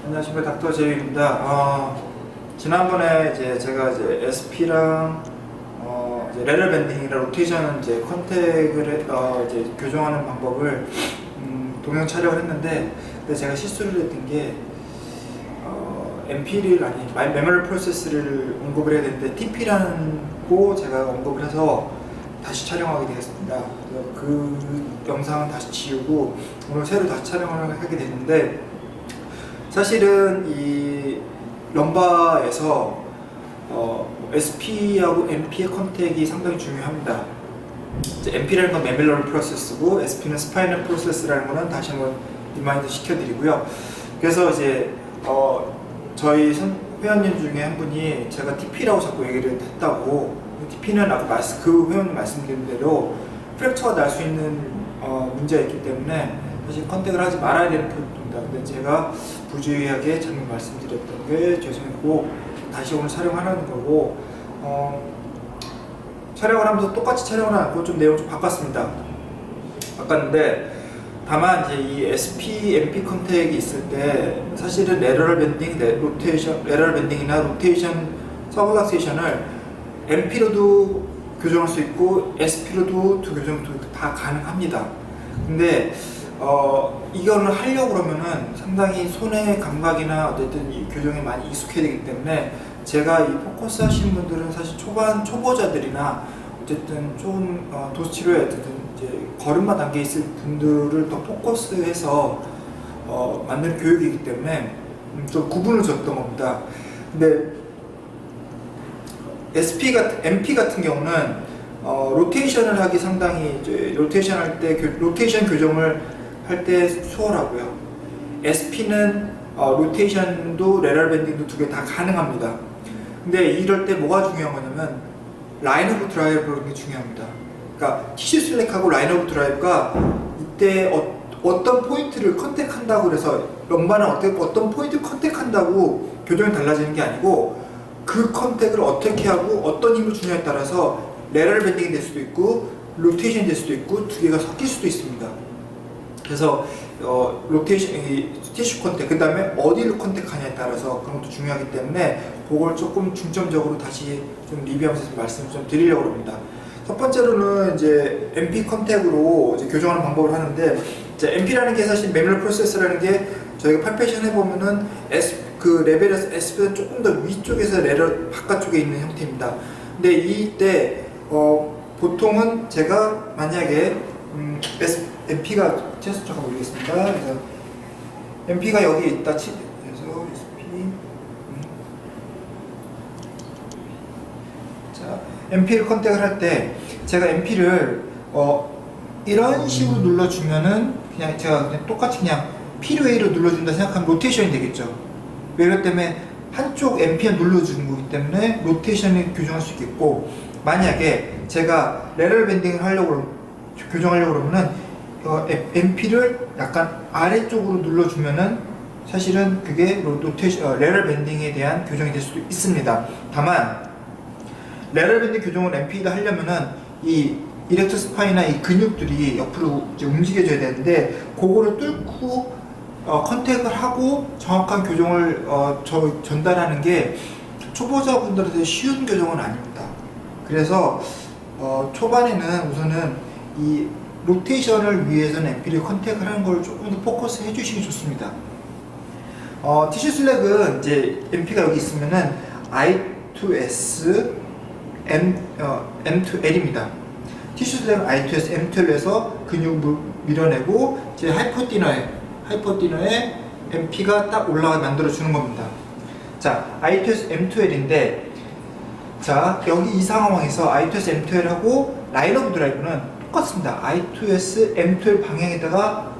안녕하십니까, 닥터 제이입니다. 지난번에 제가 SP랑 레럴 밴딩이랑 로테이션 컨택을 교정하는 방법을 동영 촬영을 했는데, 근데 제가 실수를 했던 게 MP를 메모리 프로세스를 언급을 해야 되는데 TP라는 거 제가 언급을 해서 다시 촬영하게 되었습니다. 그 영상은 다시 지우고 오늘 새로 다시 촬영을 하게 됐는데, 사실은 이 럼바에서 SP하고 MP의 컨택이 상당히 중요합니다. MP라는 건 메밀러리 프로세스고 SP는 스파이널 프로세스라는 거는 다시 한번 리마인드 시켜드리고요. 그래서 저희 회원님 중에 한 분이 제가 TP라고 자꾸 얘기를 했다고. TP는 아까 그 회원님 말씀드린 대로 프랙처가 날 수 있는 문제가 있기 때문에 사실 컨택을 하지 말아야 되는 포인트입니다. 근데 제가 부주의하게 잘못 말씀드렸던 게 죄송했고, 다시 오늘 촬영하는 거고, 촬영을 하면서 똑같이 촬영을 않고 좀 내용 좀 바꿨는데, 다만 이 SP, MP 컨택이 있을 때 사실은 레러럴 밴딩, 레러럴 밴딩이나 로테이션, 서블락세이션을 MP로도 교정할 수 있고 SP로도 교정도 다 가능합니다. 근데 이거를 하려고 그러면은 상당히 손의 감각이나 어쨌든 이 교정에 많이 익숙해야 되기 때문에, 제가 이 포커스 하시는 분들은 사실 초보자들이나 어쨌든 좀 도수치료에 어쨌든 걸음마 단계에 있을 분들을 더 포커스해서 만드는 교육이기 때문에 좀 구분을 줬던 겁니다. 근데 MP 같은 경우는 로테이션을 하기 상당히 로테이션 할 때 로테이션 교정을 할 때 수월하고요. SP는 로테이션도 레럴 밴딩도 두 개 다 가능합니다. 근데 이럴 때 뭐가 중요한 거냐면 라인 오브 드라이브라는 게 중요합니다. 그러니까 티슈 슬랙하고 라인 오브 드라이브가 이때 어떤 포인트를 컨택한다고 해서 럼바는 어떤 포인트를 컨택한다고 교정이 달라지는 게 아니고, 그 컨택을 어떻게 하고 어떤 힘을 주냐에 따라서 레럴 밴딩이 될 수도 있고 로테이션이 될 수도 있고 두 개가 섞일 수도 있습니다. 그래서 로테이션, 티슈 컨택, 그 다음에 어디를 컨택하냐에 따라서 그런 것도 중요하기 때문에 그걸 조금 중점적으로 다시 좀 리뷰하면서 말씀을 좀 드리려고 합니다. 첫 번째로는 MP 컨택으로 교정하는 방법을 하는데, MP라는 게 사실 메밀러 프로세스라는 게 저희가 팔페이션 해보면은 그 레벨에서 SP보다 조금 더 위쪽에서 레럴 바깥쪽에 있는 형태입니다. 근데 이때 보통은 제가 만약에 MP가 테스트 잠깐 올리겠습니다. 그래서 MP가 여기 있다 그래서 SP 자, MP를 컨택을 할 때 제가 MP를 이런 식으로 눌러주면은 제가 똑같이 그냥 필웨이로 눌러준다 생각하면 로테이션이 되겠죠. 왜 이럴 때문에 한쪽 MP에 눌러주는 거기 때문에 로테이션을 교정할 수 있겠고, 만약에 제가 레럴 밴딩을 교정하려고 그러면은 MP를 약간 아래쪽으로 눌러주면은 사실은 그게 레럴 밴딩에 대한 교정이 될 수도 있습니다. 다만 레럴 밴딩 교정을 MP에다 하려면은 이 이렉터 스파이나 이 근육들이 옆으로 움직여줘야 되는데, 그거를 뚫고 컨택을 하고 정확한 교정을 전달하는 게 초보자분들한테 쉬운 교정은 아닙니다. 그래서 초반에는 우선은 이 로테이션을 위해서는 MP를 컨택을 하는 걸 조금 더 포커스 해주시기 좋습니다. 티슈 슬랙은 MP가 여기 있으면은 I2S M2L입니다. 티슈 슬랙은 I2S M2L에서 근육을 밀어내고 하이퍼디너에 MP가 딱 만들어주는 겁니다. 자, I2S M2L인데, 자, 여기 이 상황에서 I2S M2L하고 라인 오브 드라이브는 똑같습니다. I2S M2L 방향에다가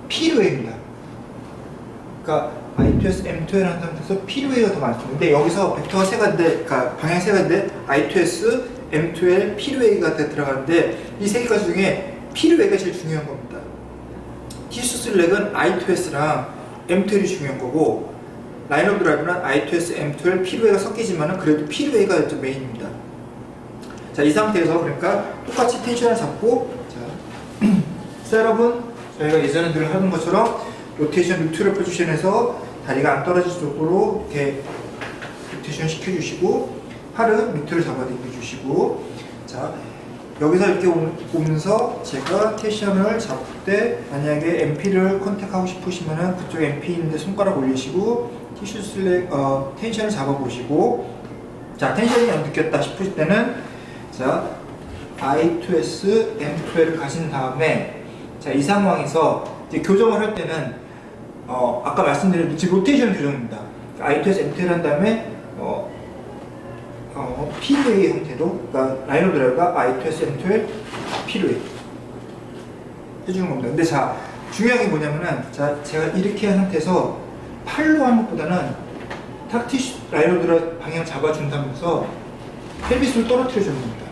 필웨이입니다. 그러니까 I2S M2L 한 상태에서 필웨이가 더 많습니다. 근데 여기서 벡터가 세 가지인데, 그러니까 방향 세 가지인데 I2S M2L 필웨이가 들어가는데, 이 세 가지 중에 필웨이가 제일 중요한 겁니다. 티슈 슬랙은 I2S랑 M2L이 중요한 거고, 라인 오브 드라이브는 I2S, M2L, 필웨이가 섞이지만은 그래도 필웨이가 메인입니다. 자, 이 상태에서 그러니까 똑같이 텐션을 잡고, 자, 여러분 저희가 예전에 늘 하는 것처럼 로테이션 뉴트럴 포지션에서 다리가 안 떨어지도록 이렇게 로테이션 시켜주시고 팔은 밑으로 잡아당겨 주시고, 자 여기서 이렇게 오면서 제가 텐션을 잡을 때 만약에 MP를 컨택하고 싶으시면은 그쪽 MP 있는데 손가락 올리시고 티슈 슬랙 텐션을 잡아보시고, 자 텐션이 느꼈다 싶을 때는 자 I2S M2L을 가신 다음에 자 이 상황에서 이제 교정을 할 때는 아까 말씀드린 지금 로테이션 교정입니다. I2S M2L 한 다음에 P웨이 형태로, 그러니까 라이너 드라이브가 I2S M2L P웨이 해주는 겁니다. 근데 자 중요한 게 뭐냐면은 자 제가 이렇게 한 상태에서 팔로 하는 것보다는 탁 티슈 라이너 드라이브 방향을 잡아준다면서 펠비스를 떨어뜨려 주는 겁니다.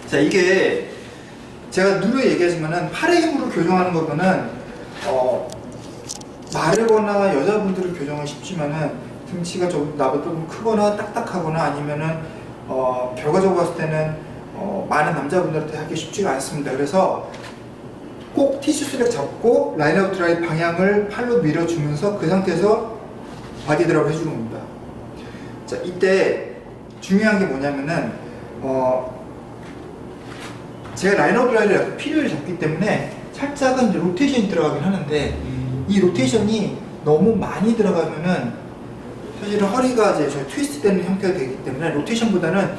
자 이게 제가 누누이 얘기하지만은 팔의 힘으로 교정하는 것보다는 마르거나 여자분들을 교정은 쉽지만은 등치가 좀 나보다 좀 크거나 딱딱하거나 아니면은 결과적으로 봤을 때는 많은 남자분들한테 하기 쉽지가 않습니다. 그래서 꼭 티슈 슬랙 잡고 라인업 드라이브 방향을 팔로 밀어주면서 그 상태에서 바디 드랍을 해주는 겁니다. 자 이때 중요한 게 뭐냐면은 제가 라인업 드라이브를 필요를 잡기 때문에 살짝은 이제 로테이션이 들어가긴 하는데 이 로테이션이 너무 많이 들어가면은 사실은 허리가 이제 트위스트 되는 형태가 되기 때문에 로테이션보다는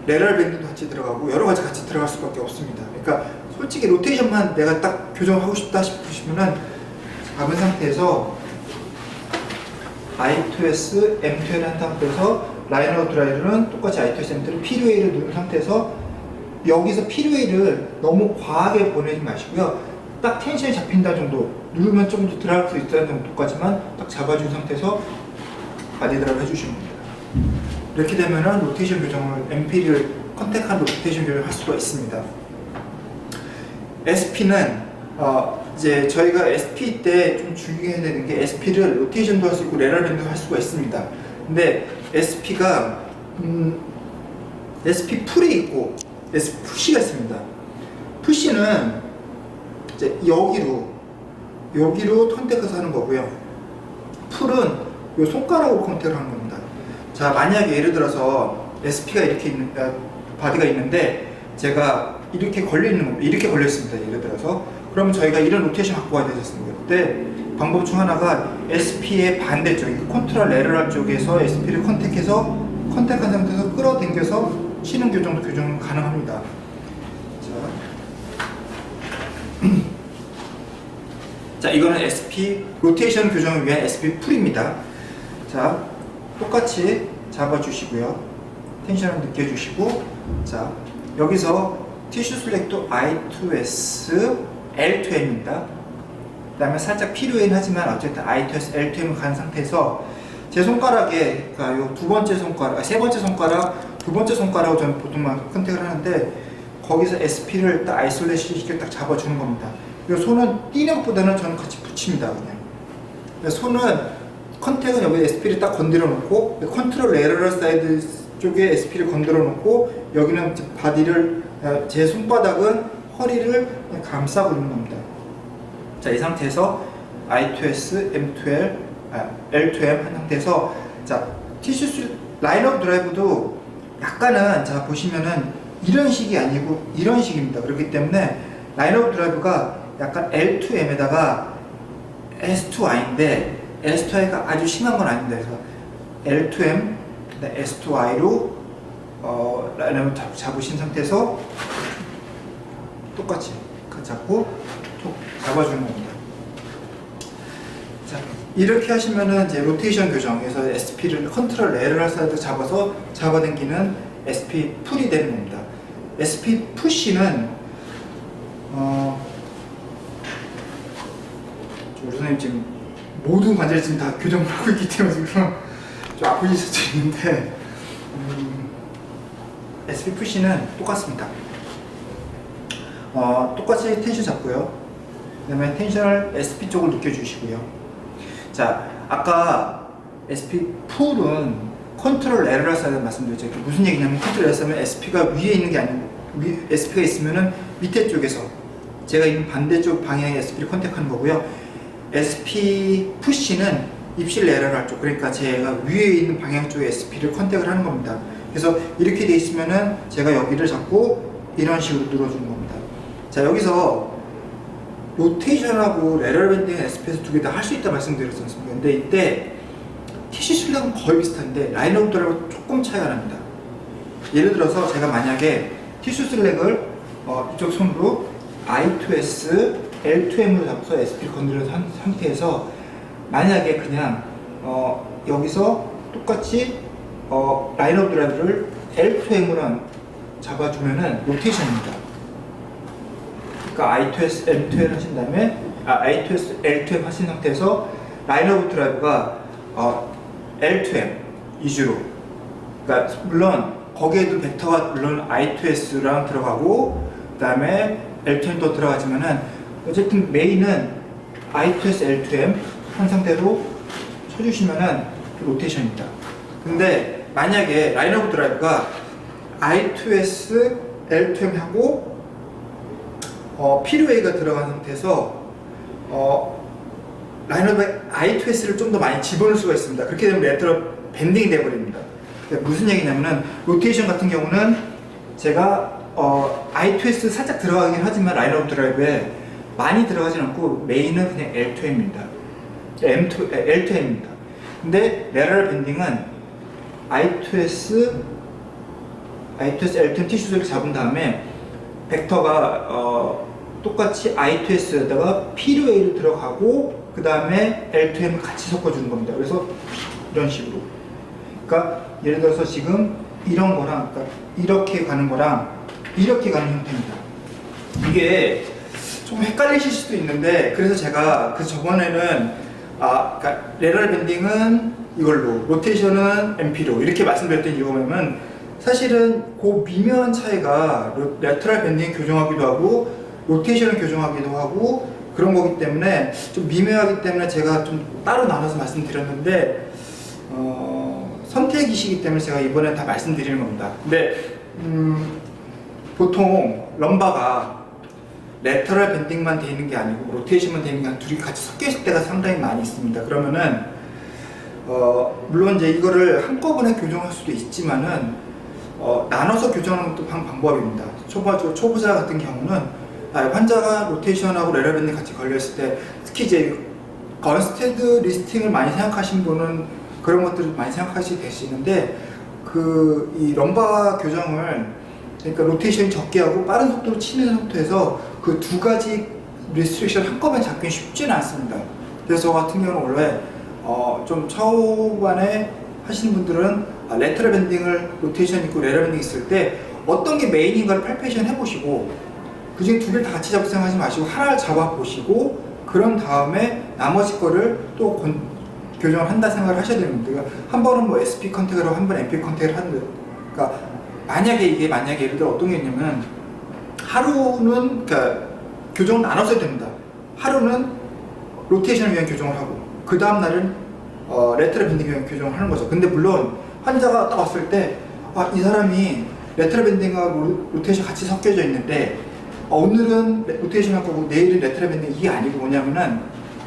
레럴 밴드도 같이 들어가고 여러 가지 같이 들어갈 수밖에 없습니다. 그러니까 솔직히 로테이션만 내가 딱 교정하고 싶다 싶으시면은 잡은 상태에서 I2S M2L 한 상태에서 라이너 드라이브는 똑같이 I2S M2L P웨이를 누른 상태에서 여기서 P웨이를 너무 과하게 보내지 마시고요. 딱 텐션이 잡힌다 정도 누르면 좀 더 들어갈 수 있다는 정도까지만 딱 잡아준 상태에서 바디 드랍 해주시면 됩니다. 이렇게 되면은 로테이션 교정을 MP를 컨택한 로테이션 교정을 할 수가 있습니다. SP는 이제 저희가 SP 때 좀 주의해야 되는 게 SP를 로테이션도 할 수 있고 레럴 밴드도 할 수가 있습니다. 근데 SP가 SP 풀이 있고 SP 푸시가 있습니다. 푸시는 이제 여기로 컨택해서 하는 거고요. 풀은 이 손가락으로 컨택을 하는 겁니다. 자 만약에 예를 들어서 SP가 이렇게 있는 바디가 있는데 제가 이렇게 걸려 있는 겁니다. 이렇게 걸려 있습니다. 예를 들어서 그러면 저희가 이런 로테이션 갖고 와야 되겠습니다. 그때 방법 중 하나가 SP의 반대쪽, 컨트롤 레러럴 쪽에서 SP를 컨택한 상태에서 끌어당겨서 치는 교정도 교정은 가능합니다. 자, 이거는 SP 로테이션 교정을 위한 SP 풀입니다. 자, 똑같이 잡아주시고요. 텐션을 느껴주시고, 자, 여기서 티슈 슬랙도 I2S L2M입니다. 그 다음에 살짝 필요해는 하지만 어쨌든 I2S L2M 간 상태에서 제 손가락에, 그러니까 요 세 번째 손가락, 두 번째 손가락으로 저는 보통 컨택을 하는데 거기서 SP를 딱 아이솔레이션 시켜 딱 잡아주는 겁니다. 이 손은 띄는 것보다는 저는 같이 붙입니다. 그냥. 손은 컨택은 여기 SP를 딱 건드려 놓고 컨트롤 레러럴 사이드 쪽에 SP를 건드려 놓고 여기는 바디를 제 손바닥은 허리를 감싸고 있는 겁니다. 자, 이 상태에서 I2S, M2L, L2M 한 상태에서 자 티슈 라인업 드라이브도 약간은 자 보시면은 이런 식이 아니고 이런 식입니다. 그렇기 때문에 라인업 드라이브가 약간 L2M에다가 S2I인데 S2I가 아주 심한 건 아닙니다. 그래서 L2M, S2I로 라인업을 잡으신 상태에서 똑같이 잡고 톡 잡아주는 겁니다. 자, 이렇게 하시면은 이제 로테이션 교정에서 SP를 컨트롤 레러럴 사이드 잡아서 잡아당기는 SP 풀이 되는 겁니다. SP 푸시는 우리 선생님 지금 모든 관절 지금 다 교정을 하고 있기 때문에 지금 좀 아프실 수도 있는데 SP 푸시는 똑같습니다. 똑같이 텐션 잡고요. 그 다음에 텐션을 SP 쪽을 느껴주시고요. 자, 아까 SP 풀은 컨트롤 레러럴 사이드 말씀드렸죠. 무슨 얘기냐면 컨트롤 레러럴 사이드는 SP가 위에 있는 게 아니고 SP가 있으면은 밑에 쪽에서 제가 있는 반대쪽 방향의 SP를 컨택하는 거고요. SP 푸시는 입실 내려갈 쪽, 그러니까 제가 위에 있는 방향 쪽에 SP를 컨택을 하는 겁니다. 그래서 이렇게 돼 있으면은 제가 여기를 잡고 이런 식으로 눌러주는 겁니다. 자, 여기서 로테이션하고 레럴 밴딩 SPS 두 개 다 할 수 있다 말씀드렸지 않습니까? 근데 이때 TC 출력은 거의 비슷한데 라인 오브 드라이브가 조금 차이가 납니다. 예를 들어서 제가 만약에 티슈 슬랙을 이쪽 손으로 I2S, L2M으로 잡아서 SP를 건드린 상태에서 만약에 그냥 여기서 똑같이 라인 오브 드라이브를 L2M으로 잡아주면은 로테이션입니다. 그러니까 I2S, L2M 하신 다음에 I2S, L2M 하신 상태에서 라인 오브 드라이브가 L2M 위주로, 그러니까 물론 거기에도 벡터가 물론 I2S랑 들어가고 그 다음에 L2M도 들어가지만은 어쨌든 메인은 I2S, L2M 한 상태로 쳐주시면은 로테이션입니다. 근데 만약에 라인 오브 드라이브가 I2S, L2M 하고 필요웨이가 들어간 상태에서 라인 오브 I2S를 좀 더 많이 집어넣을 수가 있습니다. 그렇게 되면 레터럴 밴딩이 되어버립니다. 무슨 얘기냐면은 로테이션 같은 경우는 제가 I2S 살짝 들어가긴 하지만 라인 오브 드라이브에 많이 들어가진 않고 메인은 그냥 L2M입니다. L2M입니다. 근데 레터럴 밴딩은 I2S, L2M 티슈를 잡은 다음에 벡터가 똑같이 I2S에다가 필요웨이를 들어가고 그 다음에 L2M을 같이 섞어주는 겁니다. 그래서 이런 식으로. 그러니까 예를 들어서 지금 이런 거랑 그러니까 이렇게 가는 거랑 이렇게 가는 형태입니다. 이게 좀 헷갈리실 수도 있는데 그래서 제가 그 저번에는 그러니까 레럴 밴딩은 이걸로 로테이션은 MP로 이렇게 말씀드렸던 이유가 뭐냐면 사실은 그 미묘한 차이가 레터럴 밴딩 교정하기도 하고 로테이션을 교정하기도 하고 그런 거기 때문에 좀 미묘하기 때문에 제가 좀 따로 나눠서 말씀드렸는데 선택이시기 때문에 제가 이번에 다 말씀드리는 겁니다. 근데 보통 럼바가 레터럴 밴딩만 돼 있는 게 아니고 로테이션만 돼 있는 게 아니고 둘이 같이 섞여 있을 때가 상당히 많이 있습니다. 그러면은 물론 이제 이거를 한꺼번에 교정할 수도 있지만은 나눠서 교정하는 것도 방법입니다. 초보자 같은 경우는 환자가 로테이션하고 레럴 밴딩 같이 걸려있을 때 특히 이제 건스테드 리스팅을 많이 생각하신 분은 그런 것들을 많이 생각하시게 되시는데 이 럼바 교정을 그러니까 로테이션이 적게 하고 빠른 속도로 치는 상태에서 그 두 가지 리스트릭션을 한꺼번에 잡기는 쉽지는 않습니다. 그래서 저 같은 경우는 원래 좀 초반에 하시는 분들은 레터럴 밴딩을 로테이션 있고 레럴 밴딩 있을 때 어떤 게 메인인가를 팔페이션 해보시고 그 중에 두 개를 다 같이 잡을 생각하지 마시고 하나를 잡아보시고 그런 다음에 나머지 거를 또 교정을 한다 생각을 하셔야 됩니다. 그러니까 한 번은 뭐 SP 컨택을 하고 한 번 MP 컨택을 하는 그러니까 만약에 예를 들어 어떤 게 있냐면 하루는 그러니까 교정을 나눠서 됩니다. 하루는 로테이션을 위한 교정을 하고 그 다음 날은 레터럴 밴딩을 위한 교정을 하는 거죠. 근데 물론 환자가 딱 왔을 때 이 사람이 레터럴 밴딩하고 로테이션 같이 섞여져 있는데 오늘은 로테이션 할 거고 내일은 레터럴 밴딩 이게 아니고 뭐냐면은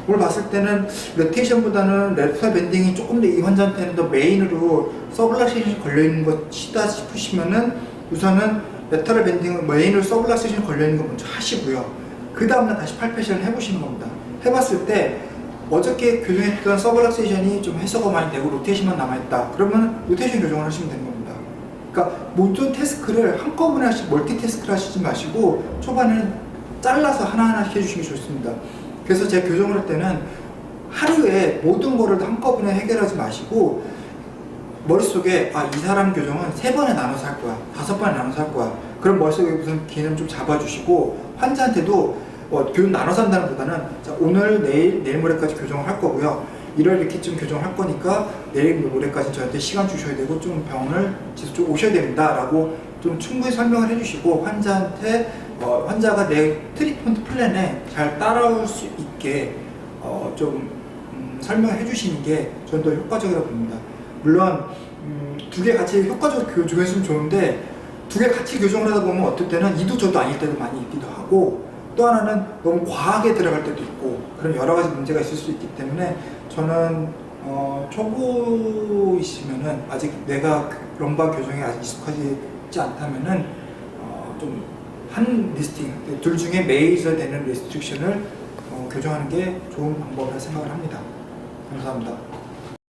오늘 봤을 때는 로테이션보다는 레터럴 밴딩이 조금 더 이 환자한테는 더 메인으로 서블락세이션이 걸려있는 것이다 싶으시면은 우선은 레터럴 밴딩을 메인으로 서블락세이션이 걸려있는 거 먼저 하시고요. 그 다음날 다시 팔페이션을 해보시는 겁니다. 해봤을 때 어저께 교정했던 서블락세이션이 좀 해소가 많이 되고 로테이션만 남아있다. 그러면 로테이션 교정을 하시면 되는 겁니다. 그러니까 모든 태스크를 한꺼번에 멀티태스크를 하시지 마시고 초반에는 잘라서 하나하나씩 해주시는 게 좋습니다. 그래서 제가 교정을 할 때는 하루에 모든 거를 한꺼번에 해결하지 마시고 머릿속에 이 사람 교정은 3번에 나눠서 할 거야 5번에 나눠서 할 거야 그럼 머릿속에 무슨 개념 좀 잡아주시고 환자한테도 교정 나눠서 한다는 보다는 자, 오늘 내일 모레까지 교정을 할 거고요 1월 이렇게쯤 교정을 할 거니까 내일 모레까지 저한테 시간 주셔야 되고 좀 병원을 지속 오셔야 됩니다 라고 좀 충분히 설명을 해주시고 환자한테 환자가 내 트리트먼트 플랜에 잘 따라올 수 있게 설명해 주시는 게 저는 더 효과적이라고 봅니다. 물론 두 개 같이 효과적으로 교정했으면 좋은데 두 개 같이 교정을 하다 보면 어떨 때는 이도 저도 아닐 때도 많이 있기도 하고 또 하나는 너무 과하게 들어갈 때도 있고 그런 여러 가지 문제가 있을 수 있기 때문에 저는 초보이시면은 아직 내가 럼바 교정에 아직 익숙하지 않다면은 좀 한 리스팅, 둘 중에 메이저 되는 리스트릭션을 교정하는 게 좋은 방법이라 생각을 합니다. 감사합니다.